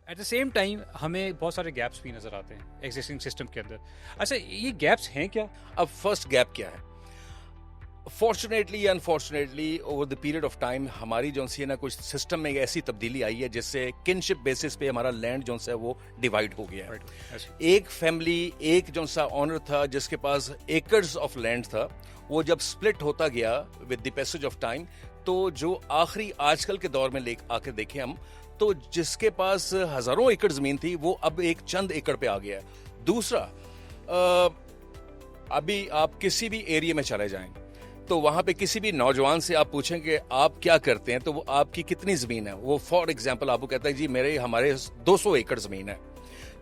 At the same time ہمیں بہت سارے گیپس بھی نظر آتے ہیں ایگزسٹنگ سسٹم کے اندر. اچھا یہ گیپس ہیں کیا؟ اب فرسٹ گیپ کیا ہے؟ فارچونیٹلی یا unfortunately over the period of time ہماری جو سی نا کچھ سسٹم میں ایسی تبدیلی آئی ہے جس سے کنشپ بیسس پہ ہمارا لینڈ جو ہے وہ ڈیوائڈ ہو گیا ہے. ایک فیملی ایک جو سا آنر تھا جس کے پاس ایکڑز آف لینڈ تھا، وہ جب سپلٹ ہوتا گیا with the passage of time, تو جو آخری آج کل کے دور میں آ کے دیکھیں ہم تو جس کے پاس ہزاروں ایکڑ زمین تھی وہ اب ایک چند ایکڑ پہ آ گیا ہے. دوسرا، ابھی آپ کسی بھی ایریا میں چلے جائیں تو وہاں پہ کسی بھی نوجوان سے آپ پوچھیں کہ آپ کیا کرتے ہیں تو وہ آپ کی کتنی زمین ہے، وہ فار ایگزامپل آپ کو کہتا ہے جی ہمارے 200 ایکڑ زمین ہے.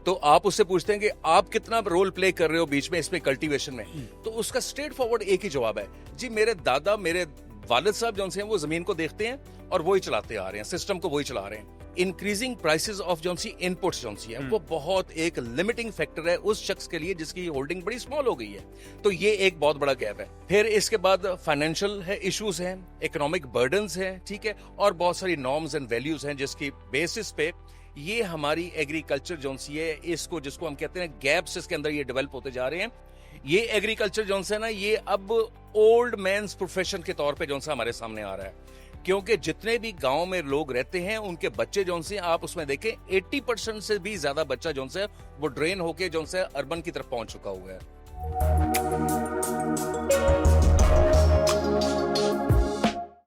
تو آپ اس سے پوچھتے ہیں کہ آپ کتنا رول پلے کر رہے ہو بیچ میں اس میں کلٹیویشن میں، تو اس کا اسٹریٹ فارورڈ ایک ہی جواب ہے، جی میرے دادا میرے والد صاحب جو سے ہیں وہ زمین کو دیکھتے ہیں اور وہی چلاتے آ رہے ہیں، سسٹم کو وہی چلا رہے ہیں. انکریزنگ پرائسز آف جو سی انپٹس جو سی ہیں وہ بہت ایک لمیٹنگ فیکٹر ہے اس شخص کے لیے جس کی ہولڈنگ بڑی اسمال ہو گئی ہے. تو یہ ایک بہت بڑا گیپ ہے. پھر اس کے بعد فائنینشیل ہے ایشوز ہیں، اکنامک برڈنز ہیں، ٹھیک ہے، اور بہت ساری نارمز اینڈ ویلیوز ہیں جس کی بیسس پہ یہ ہماری ایگریکلچر جو سی ہے جس کو ہم کہتے ہیں گیپس اس کے اندر یہ ڈیولپ ہوتے جا رہے ہیں. یہ ایگریکلچر جو ہے نا یہ اب اولڈ مینس پروفیشن کے طور پہ جو سا ہمارے سامنے آ رہا ہے، کیونکہ جتنے بھی گاؤں میں لوگ رہتے ہیں ان کے بچے جو سے آپ اس میں دیکھیں 80% سے بھی زیادہ بچہ جو سے وہ ڈرین ہو کے جو سے اربن کی طرف پہنچ چکا ہوا ہے.